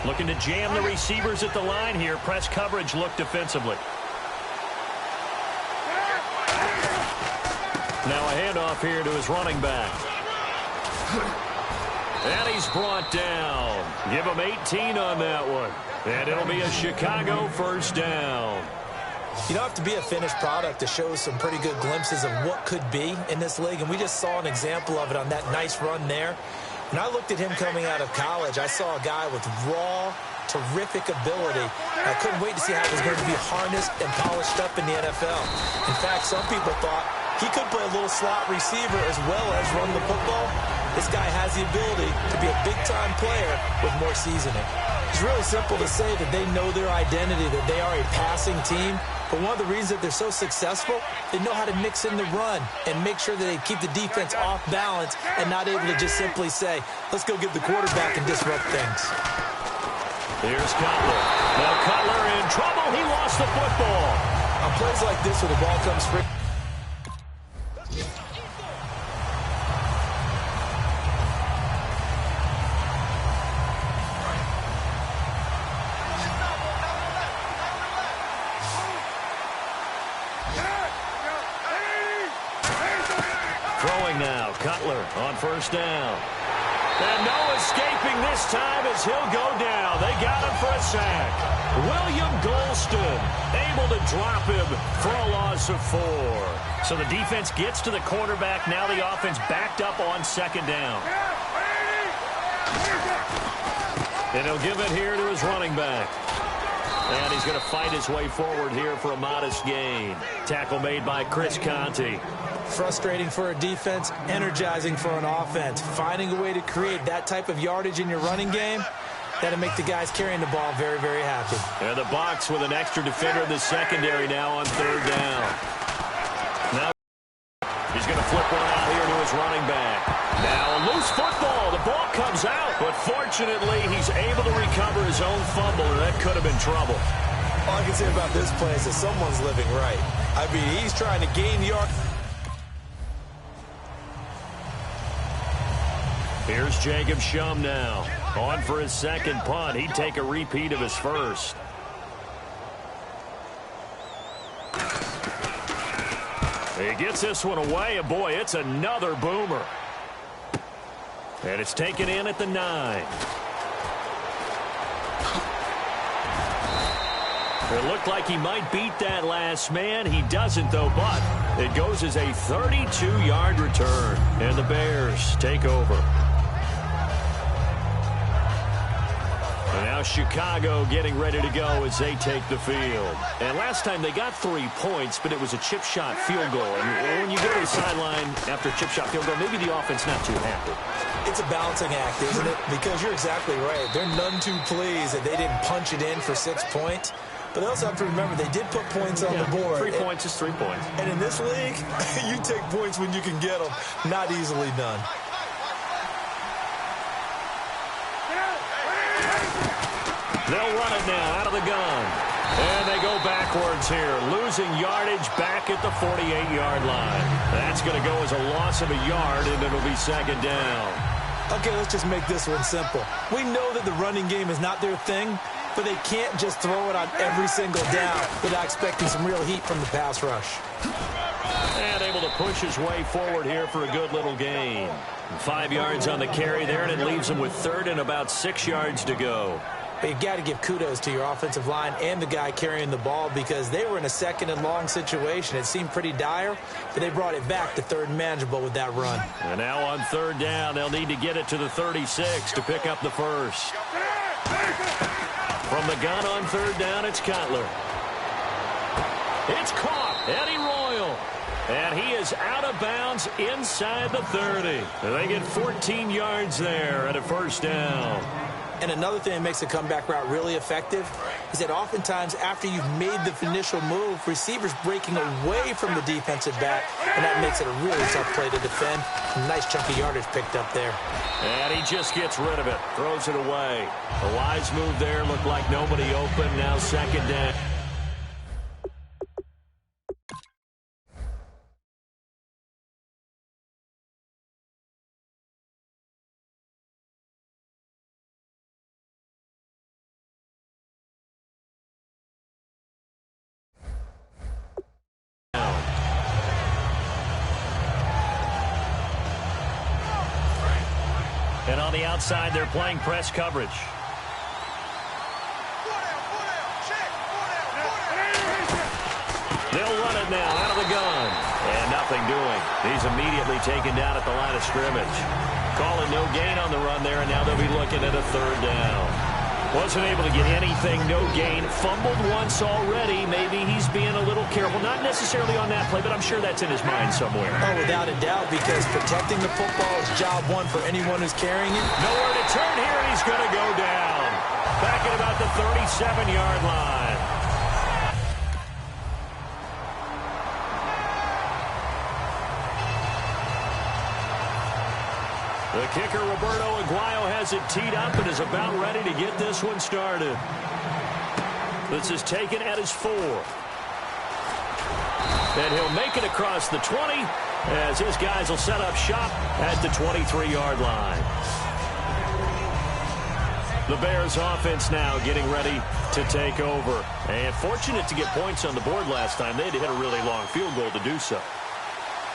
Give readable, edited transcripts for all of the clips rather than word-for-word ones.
Looking to jam the receivers at the line here. Press coverage look defensively. Now a handoff here to his running back. And he's brought down. Give him 18 on that one. And it'll be a Chicago first down. You don't have to be a finished product to show some pretty good glimpses of what could be in this league, and we just saw an example of it on that nice run there. When I looked at him coming out of college, I saw a guy with raw, terrific ability. I couldn't wait to see how it was going to be harnessed and polished up in the NFL. In fact, some people thought he could play a little slot receiver as well as run the football. This guy has the ability to be a big-time player with more seasoning. It's really simple to say that they know their identity, that they are a passing team. But one of the reasons that they're so successful, they know how to mix in the run and make sure that they keep the defense off balance and not able to just simply say, let's go get the quarterback and disrupt things. Here's Cutler. Now Cutler in trouble. He lost the football. On plays like this where the ball comes free. Throwing now, Cutler on first down. And no escaping this time as he'll go down. They got him for a sack. William Golston able to drop him for a loss of 4. So the defense gets to the quarterback. Now the offense backed up on second down. And he'll give it here to his running back. And he's going to fight his way forward here for a modest gain. Tackle made by Chris Conte. Frustrating for a defense, energizing for an offense. Finding a way to create that type of yardage in your running game, that'll make the guys carrying the ball very, very happy. And the Bucs with an extra defender in the secondary now on third down. Now he's going to flip one out here to his running back. Now a loose football. The ball comes out, but fortunately he's able to recover his own fumble, and that could have been trouble. All I can say about this play is that someone's living right. I mean, he's trying to gain yards. Here's Jacob Shum now. On for his second punt. He'd take a repeat of his first. He gets this one away, and boy, it's another boomer. And it's taken in at the 9. It looked like he might beat that last man. He doesn't, though, but it goes as a 32-yard return. And the Bears take over. And now Chicago getting ready to go as they take the field. And last time they got 3 points, but it was a chip shot field goal. And when you go to the sideline after a chip shot field goal, maybe the offense not too happy. It's a balancing act, isn't it? Because you're exactly right. They're none too pleased that they didn't punch it in for 6 points. But they also have to remember they did put points on the board. 3 points is 3 points. And in this league, you take points when you can get them. Not easily done. They'll run it now out of the gun. And they go backwards here, losing yardage back at the 48-yard line. That's going to go as a loss of a yard, and it'll be second down. Okay, let's just make this one simple. We know that the running game is not their thing, but they can't just throw it on every single down without expecting some real heat from the pass rush. And able to push his way forward here for a good little gain. 5 yards on the carry there, and it leaves him with third and about 6 yards to go. But you've got to give kudos to your offensive line and the guy carrying the ball because they were in a second and long situation. It seemed pretty dire, but they brought it back to third and manageable with that run. And now on third down, they'll need to get it to the 36 to pick up the first. From the gun on third down, it's Cutler. It's caught. Eddie Royal. And he is out of bounds inside the 30. They get 14 yards there at a first down. And another thing that makes a comeback route really effective is that oftentimes after you've made the initial move, receivers breaking away from the defensive back, and that makes it a really tough play to defend. Nice chunky yardage picked up there. And he just gets rid of it, throws it away. A wise move there, looked like nobody open, now second down. And on the outside, they're playing press coverage. They'll run it now out of the gun. And nothing doing. He's immediately taken down at the line of scrimmage. Calling no gain on the run there, and now they'll be looking at a third down. Wasn't able to get anything, no gain. Fumbled once already. Maybe he's being a little careful. Not necessarily on that play, but I'm sure that's in his mind somewhere. Oh, without a doubt, because protecting the football is job one for anyone who's carrying it. Nowhere to turn here, and he's going to go down. Back at about the 37-yard line. The kicker, Roberto Aguayo, has it teed up and is about ready to get this one started. This is taken at his 4. And he'll make it across the 20 as his guys will set up shop at the 23-yard line. The Bears offense now getting ready to take over. And fortunate to get points on the board last time. They had to hit a really long field goal to do so.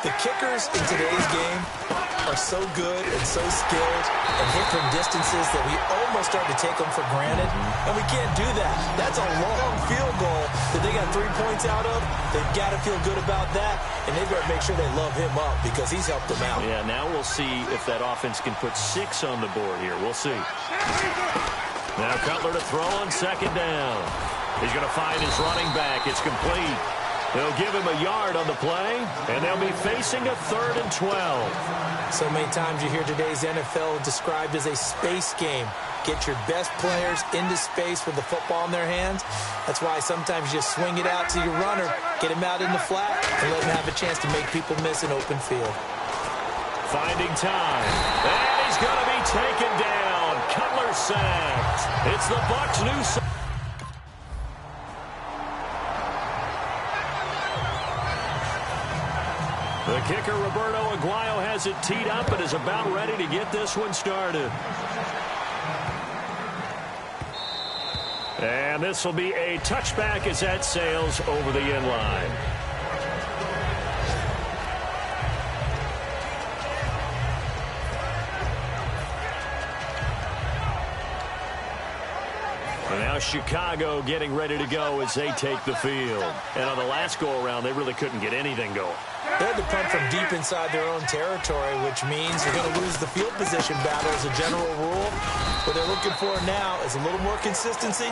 The kickers in today's game are so good and so skilled and hit from distances that we almost start to take them for granted. And we can't do that. That's a long field goal that they got 3 points out of. They've got to feel good about that, and they better make sure they love him up because he's helped them out. Yeah, now we'll see if that offense can put 6 on the board here. We'll see. Now Cutler to throw on second down. He's going to find his running back. It's complete. They'll give him a yard on the play, and they'll be facing a 3rd and 12. So many times you hear today's NFL described as a space game. Get your best players into space with the football in their hands. That's why sometimes you just swing it out to your runner, get him out in the flat, and let him have a chance to make people miss an open field. Finding time. And he's going to be taken down. Cutler sacked. It's the Bucs' new sack. The kicker, Roberto Aguayo, has it teed up and is about ready to get this one started. And this will be a touchback as that sails over the end line. And now Chicago getting ready to go as they take the field. And on the last go-around, they really couldn't get anything going. They had to punt from deep inside their own territory, which means you're going to lose the field position battle as a general rule. What they're looking for now is a little more consistency,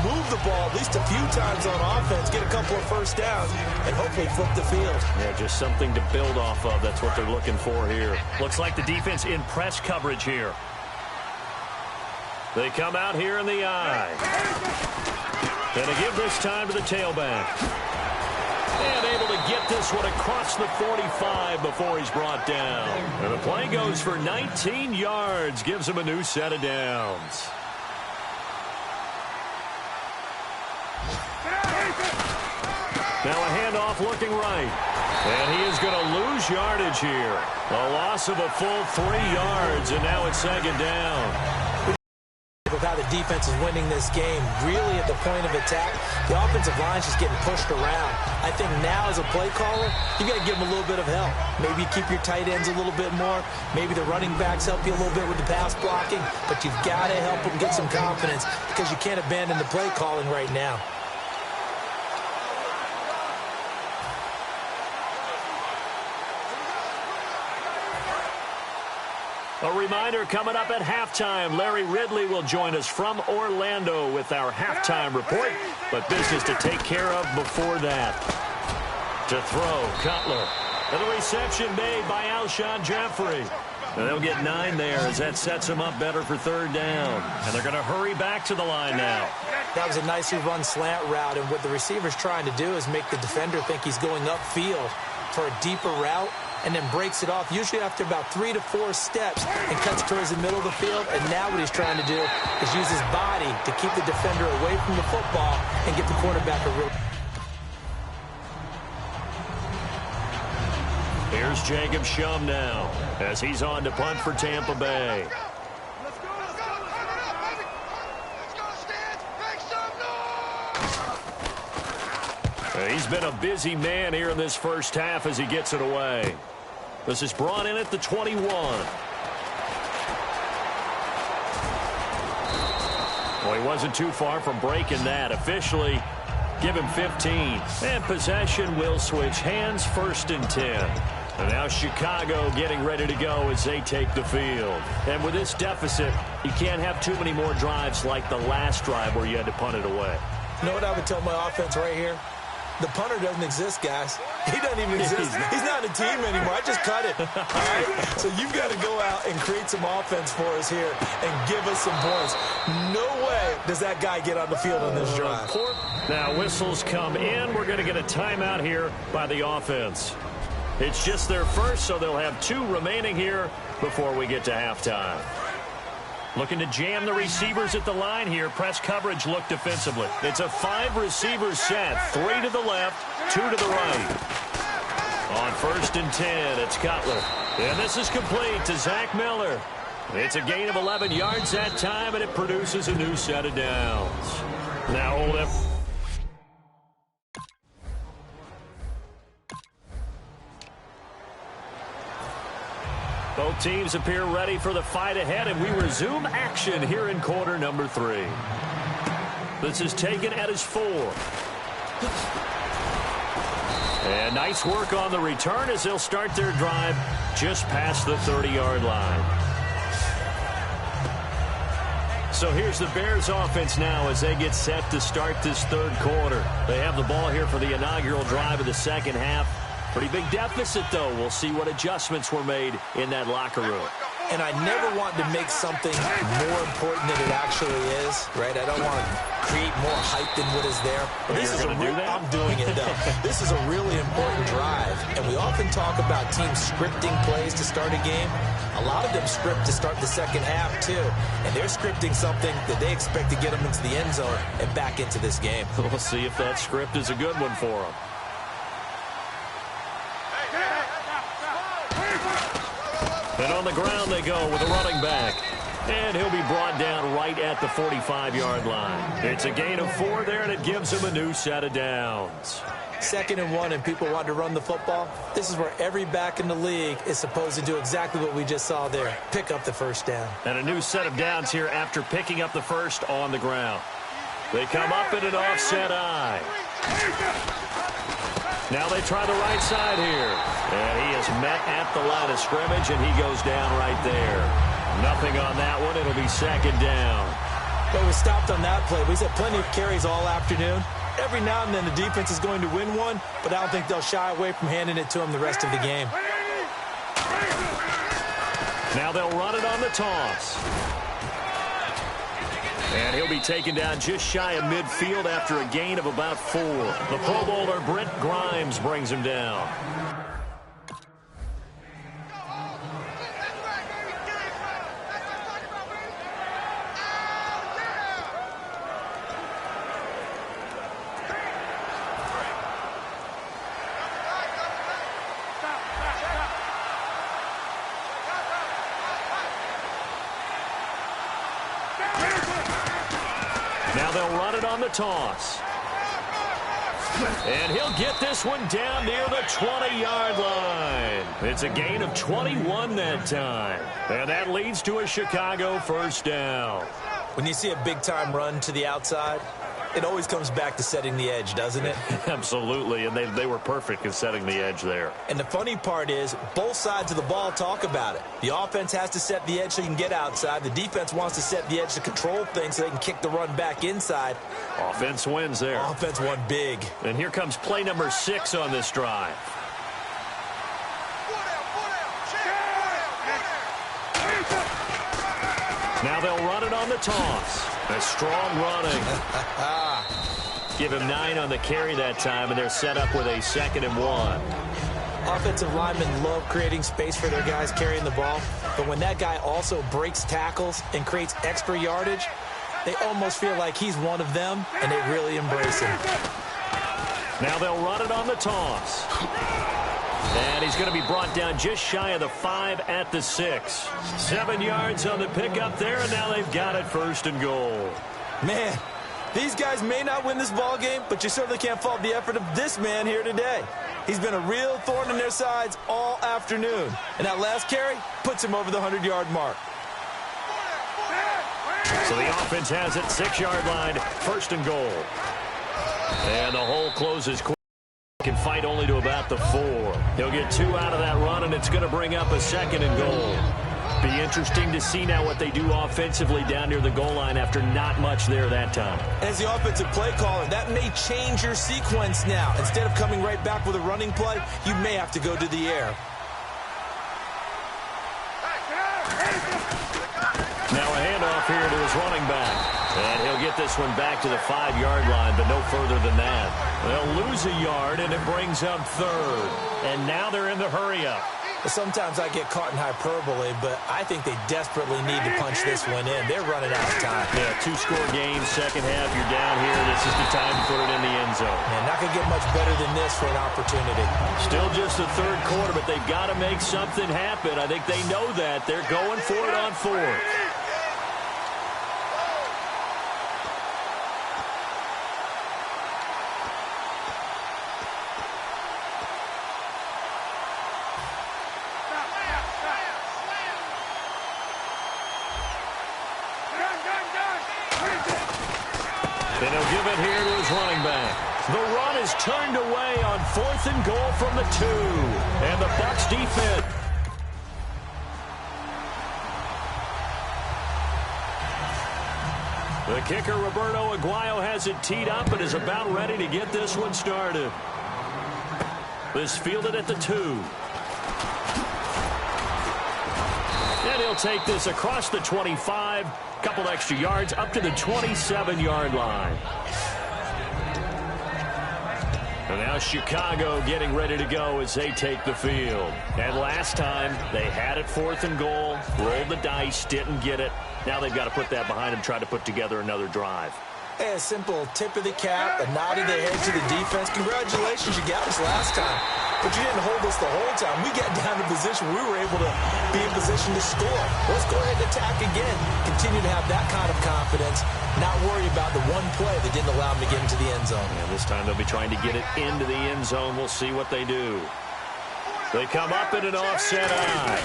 move the ball at least a few times on offense, get a couple of first downs, and hopefully flip the field. Yeah, just something to build off of. That's what they're looking for here. Looks like the defense in press coverage here. They come out here in the eye. And they give this time to the tailback. And able to get this one across the 45 before he's brought down. And the play goes for 19 yards. Gives him a new set of downs. Now a handoff looking right. And he is going to lose yardage here. A loss of a full 3 yards. And now it's second down. Of how the defense is winning this game, really at the point of attack, the offensive line's just getting pushed around. I think now as a play caller, you got to give them a little bit of help. Maybe you keep your tight ends a little bit more. Maybe the running backs help you a little bit with the pass blocking, but you've got to help them get some confidence because you can't abandon the play calling right now. A reminder coming up at halftime. Larry Ridley will join us from Orlando with our halftime report. But business to take care of before that. To throw, Cutler. And the reception made by Alshon Jeffrey. And they'll get 9 there as that sets them up better for third down. And they're going to hurry back to the line now. That was a nicely run slant route. And what the receiver's trying to do is make the defender think he's going upfield for a deeper route. And then breaks it off, usually after about 3 to 4 steps, and cuts towards the middle of the field. And now what he's trying to do is use his body to keep the defender away from the football and get the quarterback a real. Here's Jacob Shum now as he's on to punt for Tampa Bay. He's been a busy man here in this first half as he gets it away. This is brought in at the 21. Well, he wasn't too far from breaking that. Officially, give him 15. And possession will switch hands, 1st and 10. And now Chicago getting ready to go as they take the field. And with this deficit, you can't have too many more drives like the last drive where you had to punt it away. You know what I would tell my offense right here? The punter doesn't exist, guys. He doesn't even exist. He's not a team anymore. I just cut it. All right? So you've got to go out and create some offense for us here and give us some points. No way does that guy get on the field on this drive. Now whistles come in. We're going to get a timeout here by the offense. It's just their first, so they'll have 2 remaining here before we get to halftime. Looking to jam the receivers at the line here. Press coverage look defensively. It's a 5-receiver set. 3 to the left, 2 to the right. On 1st and 10, it's Cutler. And this is complete to Zach Miller. It's a gain of 11 yards that time, and it produces a new set of downs. Now hold up. Both teams appear ready for the fight ahead, and we resume action here in quarter number 3. This is taken at his 4. And nice work on the return as they'll start their drive just past the 30-yard line. So here's the Bears offense now as they get set to start this 3rd quarter. They have the ball here for the inaugural drive of the 2nd half. Pretty big deficit, though. We'll see what adjustments were made in that locker room. And I never want to make something more important than it actually is, right? I don't want to create more hype than what is there. But this is a real, I'm doing it, though. This is a really important drive. And we often talk about teams scripting plays to start a game. A lot of them script to start the 2nd half, too. And they're scripting something that they expect to get them into the end zone and back into this game. We'll see if that script is a good one for them. And on the ground they go with a running back. And he'll be brought down right at the 45-yard line. It's a gain of 4 there, and it gives him a new set of downs. 2nd and 1, and people want to run the football. This is where every back in the league is supposed to do exactly what we just saw there. Pick up the 1st down. And a new set of downs here after picking up the 1st on the ground. They come up in an offset eye. Now they try the right side here. And he is met at the line of scrimmage, and he goes down right there. Nothing on that one. It'll be 2nd down. But we stopped on that play. We've had plenty of carries all afternoon. Every now and then the defense is going to win one, but I don't think they'll shy away from handing it to him the rest of the game. Now they'll run it on the toss. And he'll be taken down just shy of midfield after a gain of about 4. The Pro Bowler, Brent Grimes, brings him down. Now they'll run it on the toss. And he'll get this one down near the 20-yard line. It's a gain of 21 that time. And that leads to a Chicago 1st down. When you see a big-time run to the outside, it always comes back to setting the edge, doesn't it? Absolutely, and they were perfect in setting the edge there. And the funny part is, both sides of the ball talk about it. The offense has to set the edge so you can get outside. The defense wants to set the edge to control things so they can kick the run back inside. Offense wins there. Offense won big. And here comes play number 6 on this drive. Now they'll run it on the toss. A strong running. Give him 9 on the carry that time, and they're set up with a 2nd and 1. Offensive linemen love creating space for their guys carrying the ball, but when that guy also breaks tackles and creates extra yardage, they almost feel like he's one of them, and they really embrace him. Now they'll run it on the toss. And he's going to be brought down just shy of the 5 at the 6. 7 yards on the pickup there, and now they've got it 1st and goal. Man, these guys may not win this ball game, but you certainly can't fault the effort of this man here today. He's been a real thorn in their sides all afternoon. And that last carry puts him over the 100-yard mark. So the offense has it, 6-yard line, 1st and goal. And the hole closes quick. Can fight only to about the 4. He'll get 2 out of that run, and it's going to bring up a 2nd and goal. Be interesting to see now what they do offensively down near the goal line after not much there that time. As the offensive play caller, that may change your sequence now. Instead of coming right back with a running play, you may have to go to the air. Now a handoff here to his running back. And he'll get this one back to the 5-yard line, but no further than that. They'll lose a yard, and it brings up 3rd. And now they're in the hurry-up. Sometimes I get caught in hyperbole, but I think they desperately need to punch this one in. They're running out of time. Yeah, 2-score game, second half, you're down here. This is the time to put it in the end zone. Man, not going to get much better than this for an opportunity. Still just the 3rd quarter, but they've got to make something happen. I think they know that. They're going for it on 4th. And he'll give it here to his running back. The run is turned away on 4th and goal from the 2. And the Bucs defense. The kicker, Roberto Aguayo, has it teed up and is about ready to get this one started. This fielded at the 2. And he'll take this across the 25. Couple extra yards up to the 27-yard line. And now Chicago getting ready to go as they take the field. And last time they had it 4th and goal, rolled the dice, didn't get it. Now they've got to put that behind them, try to put together another drive. Hey, a simple tip of the cap, a nod of the head to the defense. Congratulations, you got us last time. But you didn't hold us the whole time. We got down to position we were able to be in position to score. Let's go ahead and attack again. Continue to have that kind of confidence, not worry about the one play that didn't allow them to get into the end zone. And this time they'll be trying to get it into the end zone. We'll see what they do. They come up in an offset eye.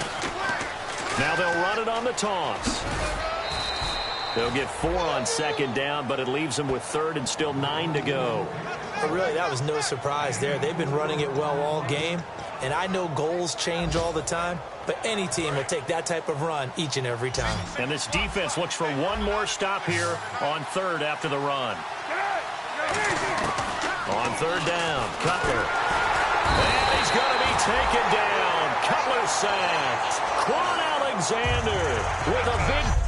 Now they'll run it on the toss. They'll get 4 on 2nd down, but it leaves them with 3rd and still 9 to go. But really, that was no surprise there. They've been running it well all game, and I know goals change all the time, but any team will take that type of run each and every time. And this defense looks for one more stop here on 3rd after the run. On 3rd down, Cutler. And he's going to be taken down. Cutler sacked. Quan Alexander with a big...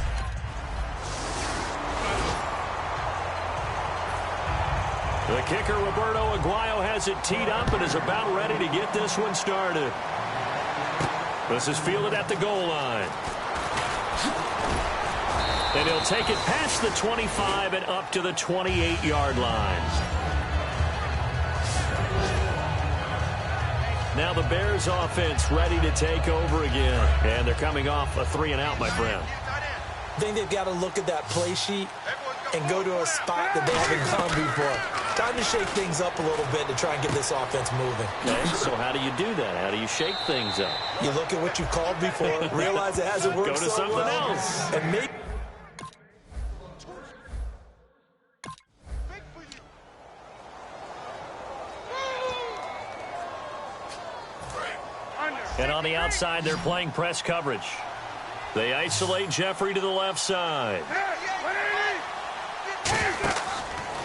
The kicker, Roberto Aguayo, has it teed up and is about ready to get this one started. This is fielded at the goal line. And he'll take it past the 25 and up to the 28-yard line. Now the Bears offense ready to take over again. And they're coming off a 3-and-out, my friend. I think they've got to look at that play sheet and go to a spot that they haven't gone before. Time to shake things up a little bit to try and get this offense moving. Okay, so how do you do that? How do you shake things up? You look at what you called before, realize it hasn't worked Go to something else. And maybe... And on the outside, they're playing press coverage. They isolate Jeffrey to the left side.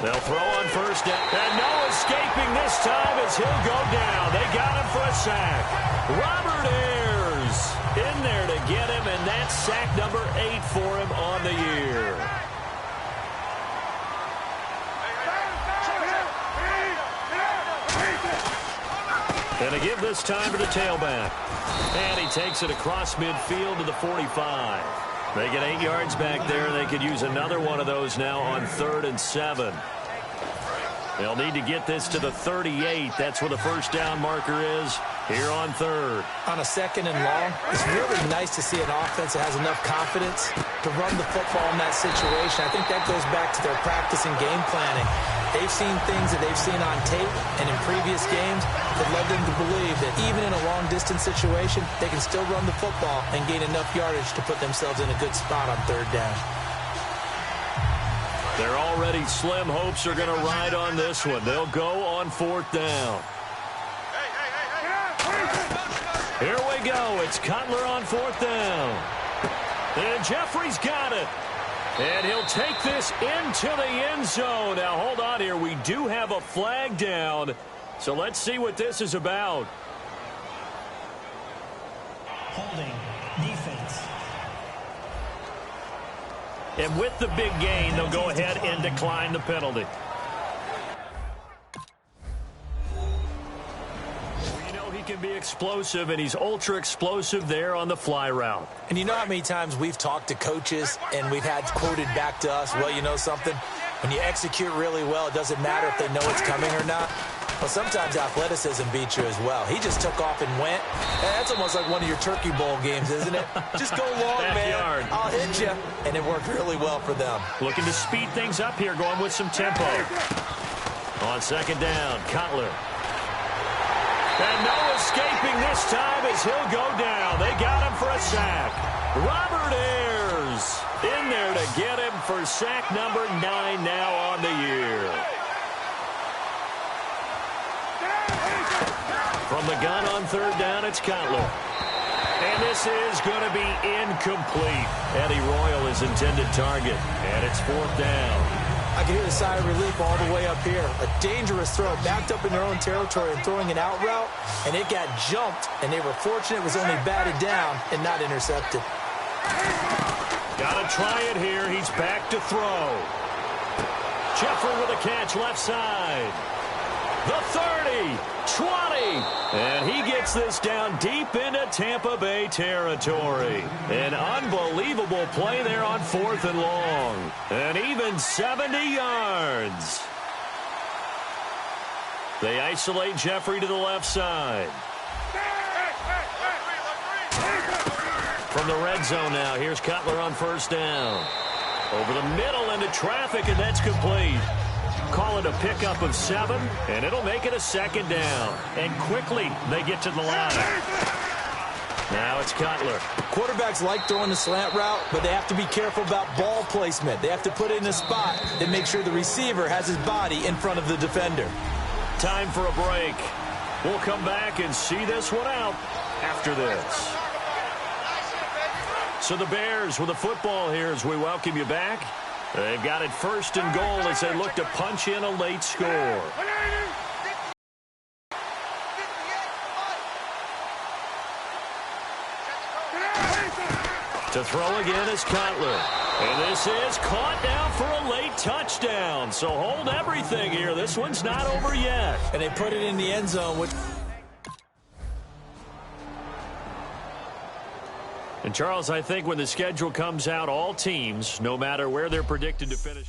They'll throw on 1st down. And no escaping this time as he'll go down. They got him for a sack. Robert Ayers in there to get him, and that's sack number 8 for him on the year. And a give this time to the tailback. And he takes it across midfield to the 45. They get 8 yards back there. They could use another one of those now on 3rd and 7. They'll need to get this to the 38. That's where the 1st down marker is here on 3rd. On a 2nd and long, it's really nice to see an offense that has enough confidence to run the football in that situation. I think that goes back to their practice and game planning. They've seen things that they've seen on tape and in previous games that led them to believe that even in a long-distance situation, they can still run the football and gain enough yardage to put themselves in a good spot on 3rd down. Their already slim hopes are going to ride on this one. They'll go on 4th down. Here we go. It's Cutler on 4th down. And Jeffrey's got it. And he'll take this into the end zone. Now, hold on here. We do have a flag down. So let's see what this is about. Holding defense. And with the big gain, they'll go ahead and decline the penalty. You know he can be explosive, and he's ultra explosive there on the fly route. And you know how many times we've talked to coaches and we've had quoted back to us, well, you know something? When you execute really well, it doesn't matter if they know it's coming or not. Well, sometimes athleticism beats you as well. He just took off and went. That's almost like one of your Turkey Bowl games, isn't it? Just go long, man. I'll hit you. And it worked really well for them. Looking to speed things up here, going with some tempo. On 2nd down, Cutler. And no escaping this time as he'll go down. They got him for a sack. Robert Ayers in there to get him for sack number 9 now on the year. From the gun on 3rd down, it's Cutler. And this is going to be incomplete. Eddie Royal is intended target. And it's 4th down. I can hear the sigh of relief all the way up here. A dangerous throw, backed up in their own territory and throwing an out route, and it got jumped, and they were fortunate it was only batted down and not intercepted. Got to try it here. He's back to throw. Jeffrey with a catch left side. The 30, 20, and he gets this down deep into Tampa Bay territory. An unbelievable play there on 4th and long. And even 70 yards. They isolate Jeffrey to the left side. From the red zone now, here's Cutler on 1st down. Over the middle into traffic, and that's complete. Call it a pickup of 7, and it'll make it a 2nd down. And quickly, they get to the line. Now it's Cutler. Quarterbacks like throwing the slant route, but they have to be careful about ball placement. They have to put it in a spot that makes sure the receiver has his body in front of the defender. Time for a break. We'll come back and see this one out after this. So the Bears with the football here as we welcome you back. They've got it 1st and goal as they look to punch in a late score. To throw again is Cutler. And this is caught now for a late touchdown. So hold everything here. This one's not over yet. And they put it in the end zone, which... And, Charles, I think when the schedule comes out, all teams, no matter where they're predicted to finish.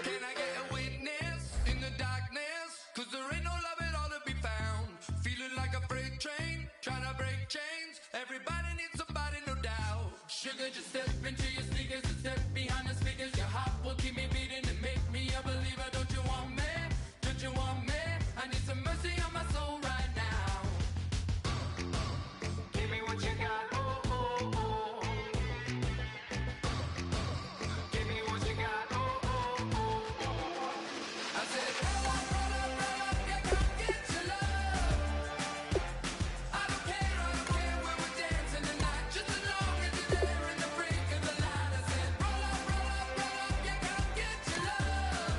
Can I get a witness in the darkness? 'Cause there ain't no love at all to be found. Feeling like a freight train, trying to break chains. Everybody needs somebody, no doubt. Sugar, just step into your sneakers and step behind the speakers. Your heart will keep me beating and make me a believer. Don't you want me? Don't you want me? I need some mercy on my soul right now. Give me what you got, oh, oh, oh. Give me what you got, oh, oh, oh. I said, roll up, yeah, come get your love. I don't care where we're dancing tonight, just as long as you're there in the freak of the light. I said, roll up, yeah, come get your love.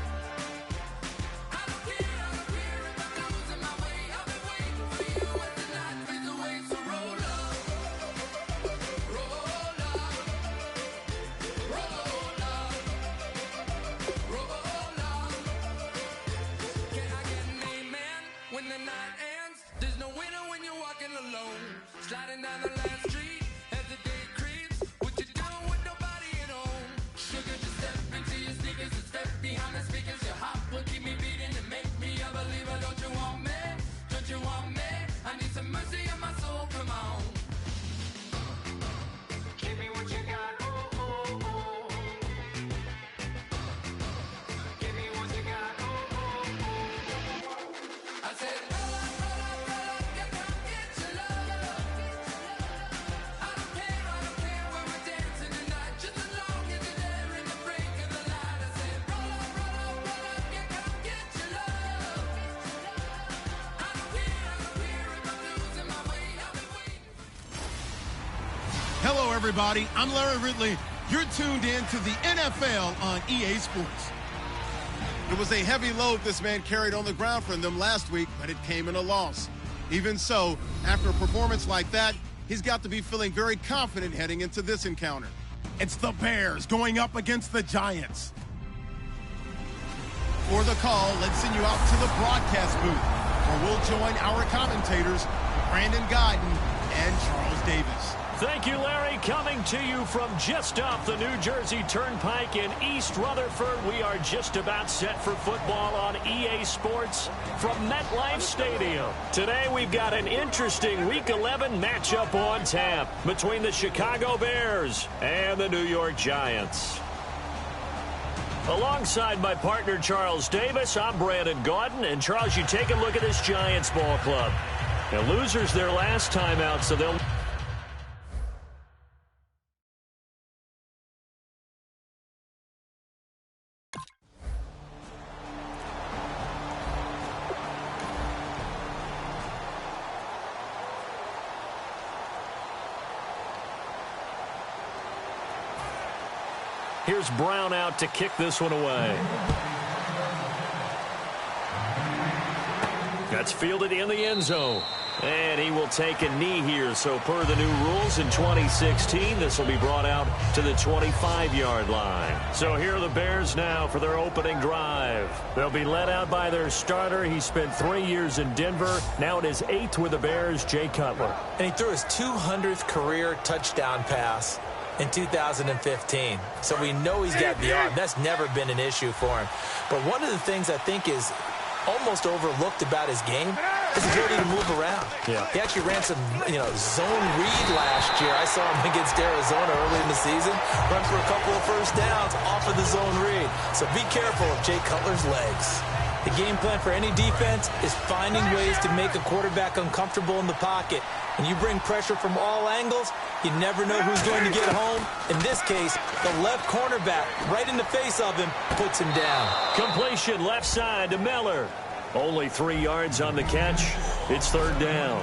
Hello, everybody. I'm Larry Ridley. You're tuned in to the NFL on EA Sports. It was a heavy load this man carried on the ground for them last week, but it came in a loss. Even so, after a performance like that, he's got to be feeling very confident heading into this encounter. It's the Bears going up against the Giants. For the call, let's send you out to the broadcast booth, where we'll join our commentators, Brandon Guyton and Charles Davis. Thank you, Larry. Coming to you from just off the New Jersey Turnpike in East Rutherford. We are just about set for football on EA Sports from MetLife Stadium. Today we've got an interesting Week 11 matchup on tap between the Chicago Bears and the New York Giants. Alongside my partner Charles Davis, I'm Brandon Guyton. And Charles, you take a look at this Giants ball club. The losers their last time out, so they'll... Here's Brown out to kick this one away. That's fielded in the end zone. And he will take a knee here. So per the new rules in 2016, this will be brought out to the 25-yard line. So here are the Bears now for their opening drive. They'll be led out by their starter. He spent 3 years in Denver. Now in his 8th with the Bears, Jay Cutler. And he threw his 200th career touchdown pass in 2015. So we know he's got the arm. That's never been an issue for him. But one of the things I think is almost overlooked about his game is his ability to move around. Yeah. He actually ran some, zone read last year. I saw him against Arizona early in the season, run for a couple of first downs off of the zone read. So be careful of Jay Cutler's legs. The game plan for any defense is finding ways to make a quarterback uncomfortable in the pocket. When you bring pressure from all angles, you never know who's going to get home. In this case, the left cornerback, right in the face of him, puts him down. Completion left side to Miller. Only 3 yards on the catch. It's third down.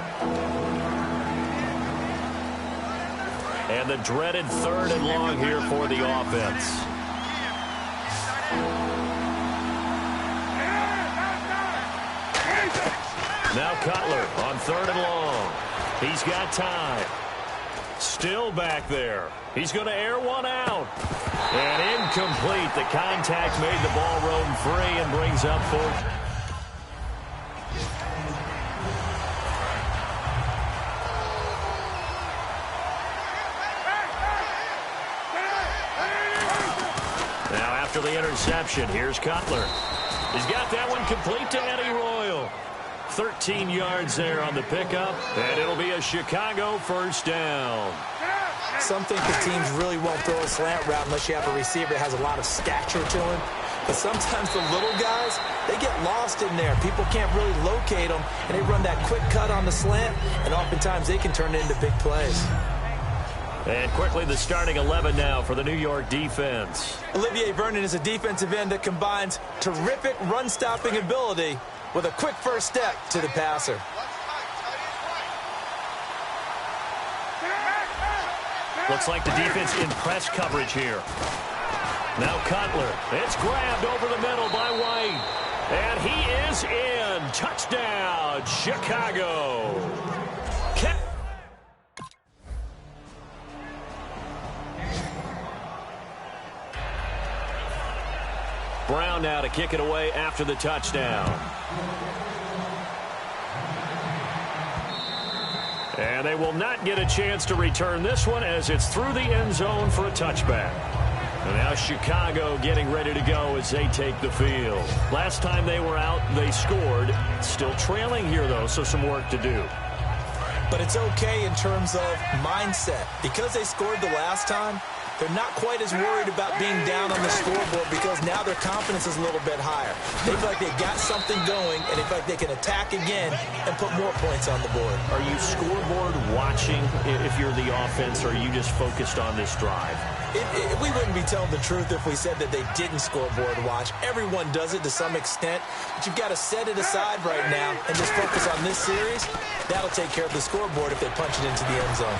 And the dreaded third and long here for the offense. Now Cutler on third and long. He's got time. Still back there. He's going to air one out. And incomplete. The contact made the ball roam free and brings up fourth. Now after the interception, here's Cutler. He's got that one complete to Eddie Royal. 13 yards there on the pickup, and it'll be a Chicago first down. Some think the teams really won't throw a slant route unless you have a receiver that has a lot of stature to him. But sometimes the little guys, they get lost in there. People can't really locate them, and they run that quick cut on the slant, and oftentimes they can turn it into big plays. And quickly the starting 11 now for the New York defense. Olivier Vernon is a defensive end that combines terrific run-stopping ability with a quick first step to the passer. Looks like the defense in press coverage here. Now Cutler. It's grabbed over the middle by White. And he is in. Touchdown, Chicago. Brown now to kick it away after the touchdown. And they will not get a chance to return this one as it's through the end zone for a touchback. And now Chicago getting ready to go as they take the field. Last time they were out, they scored. Still trailing here, though, so some work to do. But it's okay in terms of mindset. Because they scored the last time, they're not quite as worried about being down on the scoreboard because now their confidence is a little bit higher. They feel like they've got something going, and they feel like they can attack again and put more points on the board. Are you scoreboard watching if you're the offense, or are you just focused on this drive? We wouldn't be telling the truth if we said that they didn't scoreboard watch. Everyone does it to some extent, but you've got to set it aside right now and just focus on this series. That'll take care of the scoreboard if they punch it into the end zone.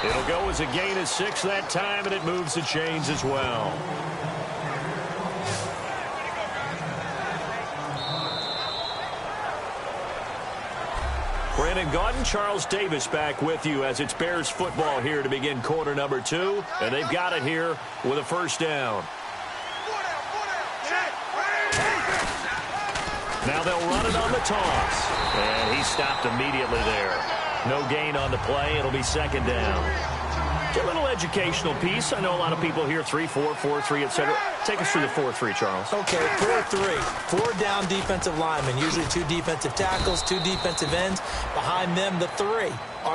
It'll go as a gain of 6 that time, and it moves the chains as well. Brandon Gaudin, Charles Davis back with you as it's Bears football here to begin quarter number 2. And they've got it here with a first down. Now they'll run it on the toss. And he stopped immediately there. No gain on the play. It'll be second down. A little educational piece. I know a lot of people here 3-4, 4-3, etc. Take us through the 4-3, Charles. Okay, 4-3. 4 down defensive linemen, usually 2 defensive tackles, 2 defensive ends. Behind them, the 3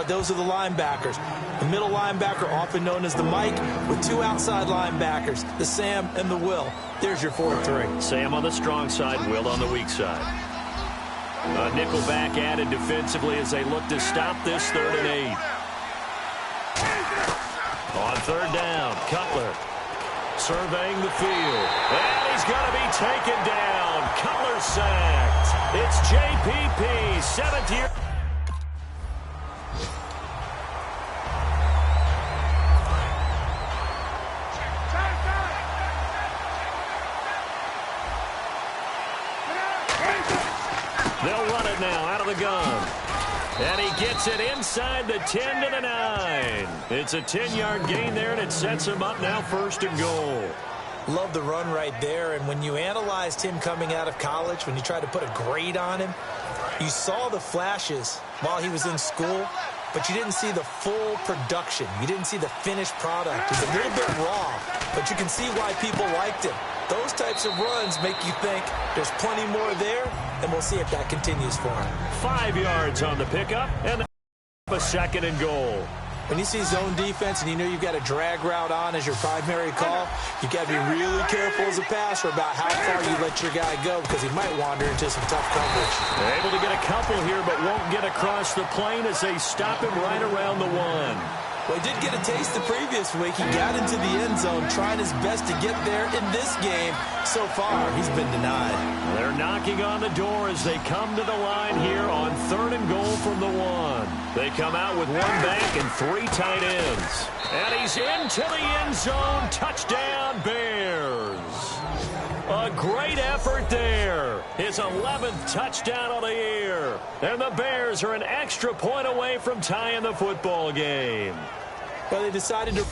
those are the linebackers. The middle linebacker, often known as the Mike, with 2 outside linebackers, the Sam and the Will. There's your 4-3. Sam on the strong side, Will on the weak side. A nickel back added defensively as they look to stop this 3rd and 8. On 3rd down, Cutler surveying the field. And he's going to be taken down. Cutler sacked. It's JPP, 7th year. They'll run it now out of the gun. And he gets it inside the 10 to the 9. It's a 10-yard gain there, and it sets him up now 1st and goal. Love the run right there. And when you analyzed him coming out of college, when you tried to put a grade on him, you saw the flashes while he was in school, but you didn't see the full production. You didn't see the finished product. It was a little bit raw, but you can see why people liked him. Those types of runs make you think there's plenty more there, and we'll see if that continues for him. 5 yards on the pickup, and a 2nd and goal. When you see zone defense and you know you've got a drag route on as your primary call, you've got to be really careful as a passer about how far you let your guy go because he might wander into some tough coverage. They're able to get a couple here, but won't get across the plane as they stop him right around the 1. Well, he did get a taste the previous week. He got into the end zone trying his best to get there in this game. So far, he's been denied. They're knocking on the door as they come to the line here on 3rd and goal from the 1. They come out with 1 back and 3 tight ends. And he's into the end zone. Touchdown, Bears. A great effort there. His 11th touchdown of the year. And the Bears are an extra point away from tying the football game. Well, they decided to...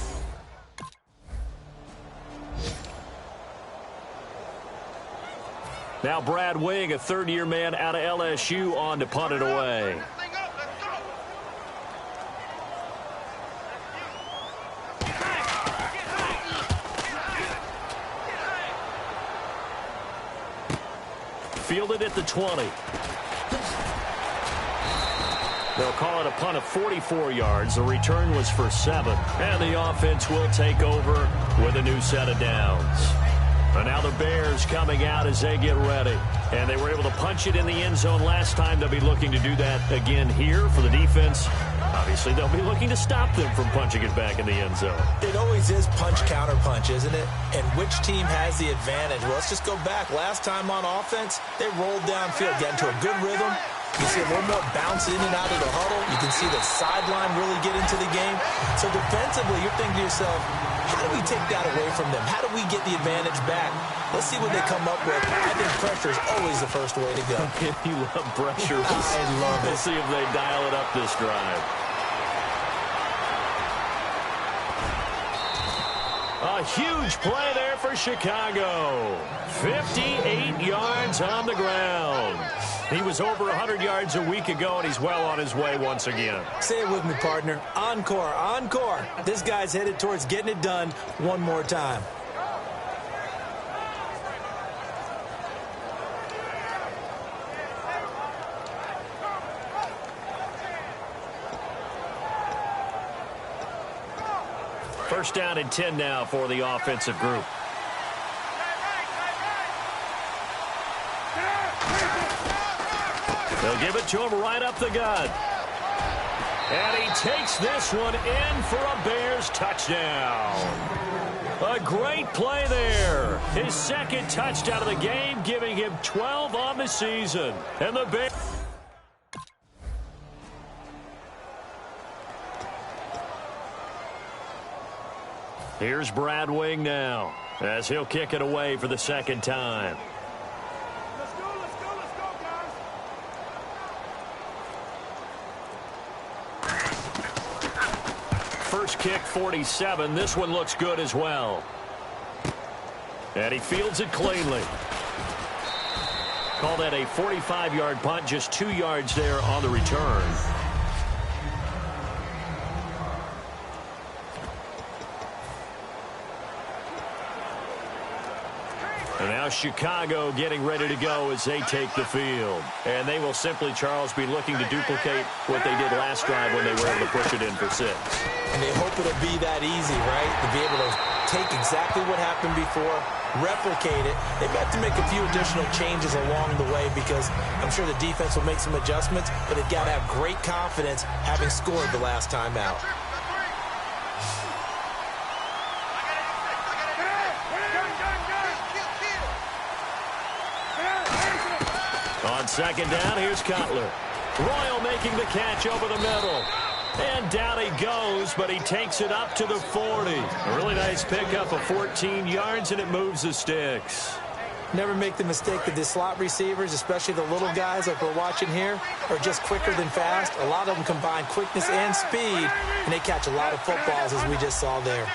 Now Brad Wing, a 3rd-year man out of LSU, on to punt it away. Fielded at the 20. They'll call it a punt of 44 yards. The return was for 7. And the offense will take over with a new set of downs. And now the Bears coming out as they get ready. And they were able to punch it in the end zone last time. They'll be looking to do that again here for the defense. Obviously, they'll be looking to stop them from punching it back in the end zone. It always is punch-counter-punch, isn't it? And which team has the advantage? Well, let's just go back. Last time on offense, they rolled downfield, got into a good rhythm. You see a little more bounce in and out of the huddle. You can see the sideline really get into the game. So defensively, you're thinking to yourself, how do we take that away from them? How do we get the advantage back? Let's see what they come up with. I think pressure is always the first way to go. You love pressure. I love it. We'll see if they dial it up this drive. A huge play there for Chicago. 58 yards on the ground. He was over 100 yards a week ago, and he's well on his way once again. Say it with me, partner. Encore, encore. This guy's headed towards getting it done one more time. First down and 10 now for the offensive group. They'll give it to him right up the gut. And he takes this one in for a Bears touchdown. A great play there. His 2nd touchdown of the game, giving him 12 on the season. And the Bears... Here's Brad Wing now as he'll kick it away for the second time. Let's go, guys. First kick, 47. This one looks good as well. And he fields it cleanly. Call that a 45-yard punt, just 2 yards there on the return. And now Chicago getting ready to go as they take the field. And they will simply, Charles, be looking to duplicate what they did last drive when they were able to push it in for 6. And they hope it'll be that easy, right? To be able to take exactly what happened before, replicate it. They've got to make a few additional changes along the way because I'm sure the defense will make some adjustments, but they've got to have great confidence having scored the last time out. On second down, here's Cutler. Royal making the catch over the middle. And down he goes, but he takes it up to the 40. A really nice pickup of 14 yards, and it moves the sticks. Never make the mistake that the slot receivers, especially the little guys like we're watching here, are just quicker than fast. A lot of them combine quickness and speed, and they catch a lot of footballs, as we just saw there.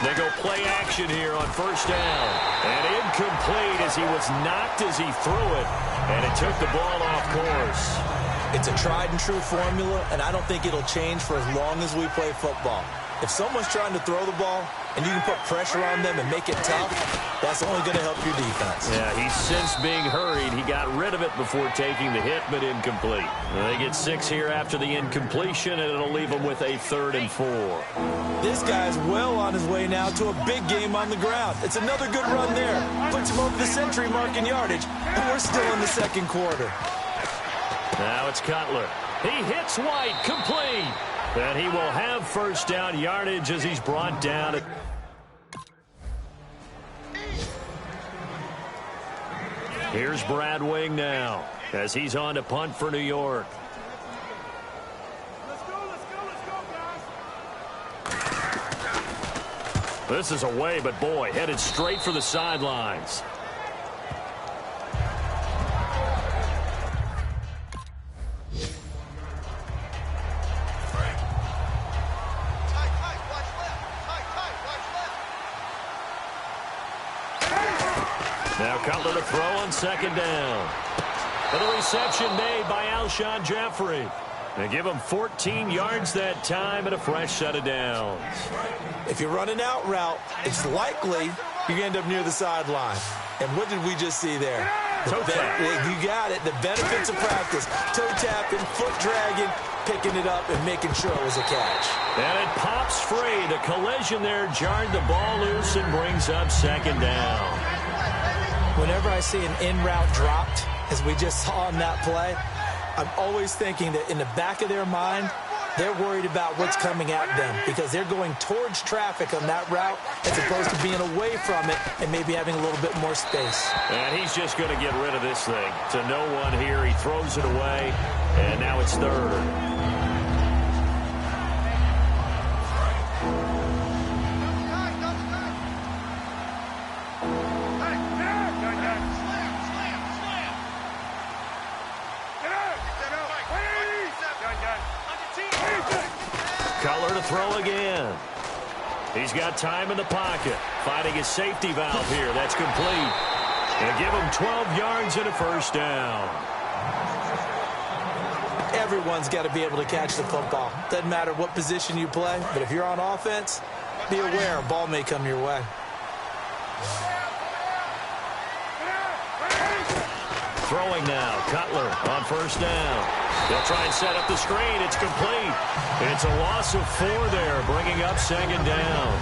They go play action here on first down. And incomplete as he was knocked as he threw it. And it took the ball off course. It's a tried and true formula, and I don't think it'll change for as long as we play football. If someone's trying to throw the ball and you can put pressure on them and make it tough, that's only going to help your defense. Yeah, he's since being hurried. He got rid of it before taking the hit, but incomplete. They get 6 here after the incompletion, and it'll leave them with a 3rd and 4. This guy's well on his way now to a big game on the ground. It's another good run there. Puts him over the century mark in yardage, and we're still in the second quarter. Now it's Cutler. He hits White, complete. And he will have first down yardage as he's brought down. Here's Brad Wing now as he's on to punt for New York. Let's go, guys. This is away, but boy, headed straight for the sidelines. Now Cutler to throw on second down. But a reception made by Alshon Jeffrey. They give him 14 yards that time and a fresh set of downs. If you run an out route, it's likely you end up near the sideline. And what did we just see there? Toe tap. You got it. The benefits of practice. Toe tapping, foot dragging, picking it up, and making sure it was a catch. And it pops free. The collision there jarred the ball loose and brings up second down. Whenever I see an in-route dropped, as we just saw in that play, I'm always thinking that in the back of their mind, they're worried about what's coming at them because they're going towards traffic on that route as opposed to being away from it and maybe having a little bit more space. And he's just going to get rid of this thing. To no one here. He throws it away, and now it's 3rd. Cutler to throw again. He's got time in the pocket. Finding his safety valve here. That's complete. And give him 12 yards and a first down. Everyone's got to be able to catch the football. Doesn't matter what position you play, but if you're on offense, be aware a ball may come your way. Throwing now. Cutler on first down. They'll try and set up the screen. It's complete. It's a loss of 4 there, bringing up second down.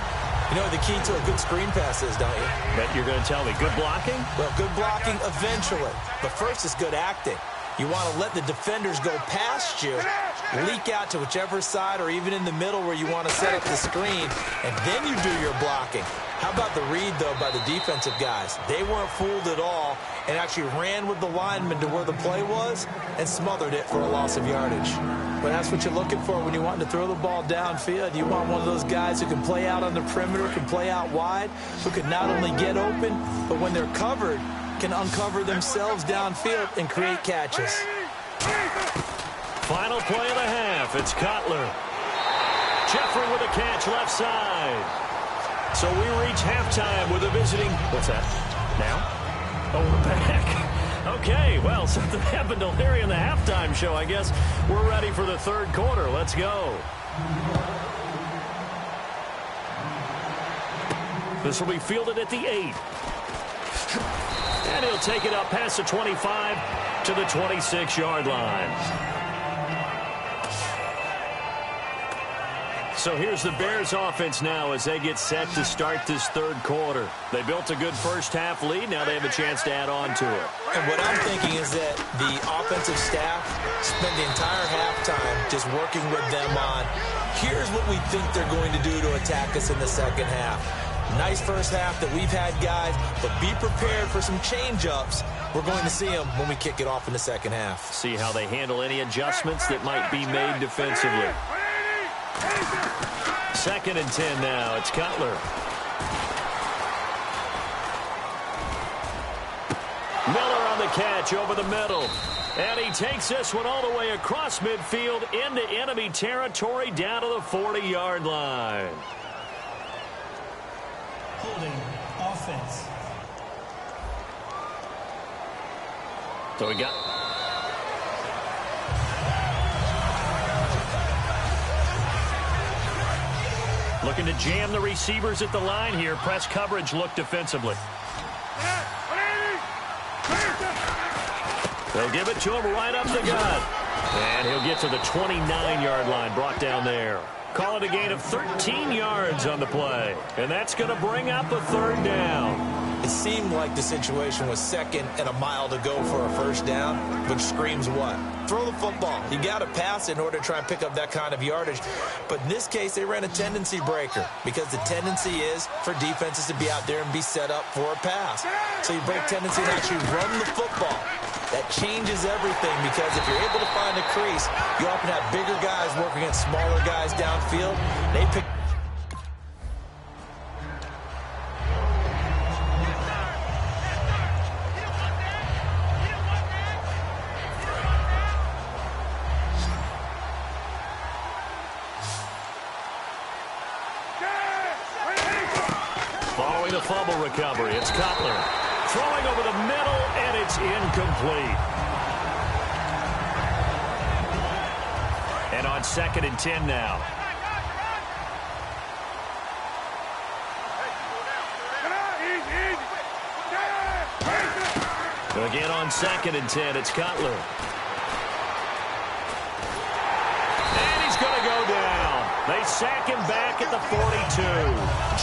You know what the key to a good screen pass is, don't you? Bet you're going to tell me. Good blocking? Well, good blocking eventually. But first is good acting. You want to let the defenders go past you, leak out to whichever side or even in the middle where you want to set up the screen, and then you do your blocking. How about the read, though, by the defensive guys? They weren't fooled at all and actually ran with the lineman to where the play was and smothered it for a loss of yardage. But that's what you're looking for when you want to throw the ball downfield. You want one of those guys who can play out on the perimeter, can play out wide, who can not only get open, but when they're covered, can uncover themselves downfield and create catches. Final play of the half. It's Cutler. Jeffrey with a catch left side. So we reach halftime with a visiting. What's that? Now? Oh, we're back. Okay, well, something happened to Larry in the halftime show, I guess. We're ready for the third quarter. Let's go. This will be fielded at the 8. And he'll take it up past the 25 to the 26-yard line. So here's the Bears offense now as they get set to start this third quarter. They built a good first half lead. Now they have a chance to add on to it. And what I'm thinking is that the offensive staff spent the entire halftime just working with them on, here's what we think they're going to do to attack us in the second half. Nice first half that we've had, guys, but be prepared for some change-ups. We're going to see them when we kick it off in the second half. See how they handle any adjustments that might be made defensively. 2nd and 10 now. It's Cutler. Miller on the catch over the middle. And he takes this one all the way across midfield into enemy territory down to the 40-yard line. Holding offense. So we got... Looking to jam the receivers at the line here. Press coverage look defensively. They'll give it to him right up the gut. And he'll get to the 29-yard line, brought down there. Call it a gain of 13 yards on the play. And that's going to bring up a third down. It seemed like the situation was 2nd and a mile to go for a first down, which screams what? Throw the football. You got to pass in order to try and pick up that kind of yardage. But in this case, they ran a tendency breaker because the tendency is for defenses to be out there and be set up for a pass. So you break tendency and actually run the football. That changes everything because if you're able to find a crease, you often have bigger guys working against smaller guys downfield. They pick. Following the fumble recovery, it's Cutler. Throwing over the middle, and it's incomplete. And on 2nd and 10 now. Again on 2nd and 10, it's Cutler. And he's going to go down. They sack him back at the 42.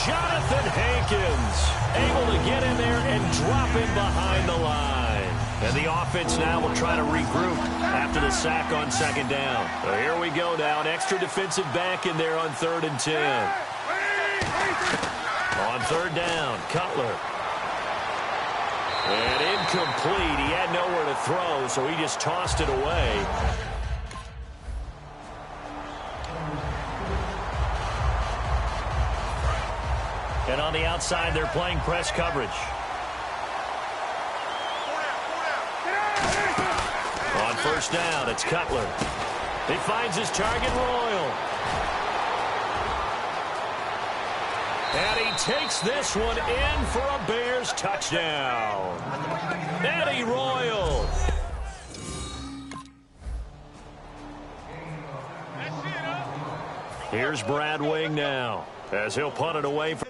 Jonathan Hankins able to get in there and drop him behind the line. And the offense now will try to regroup after the sack on 2nd down. So here we go now. An extra defensive back in there on 3rd and 10. On 3rd down, Cutler. And incomplete. He had nowhere to throw, so he just tossed it away. And on the outside, they're playing press coverage. On 1st down, it's Cutler. He finds his target, Royal. And he takes this one in for a Bears touchdown. Eddie Royal. Here's Brad Wing now as he'll punt it away from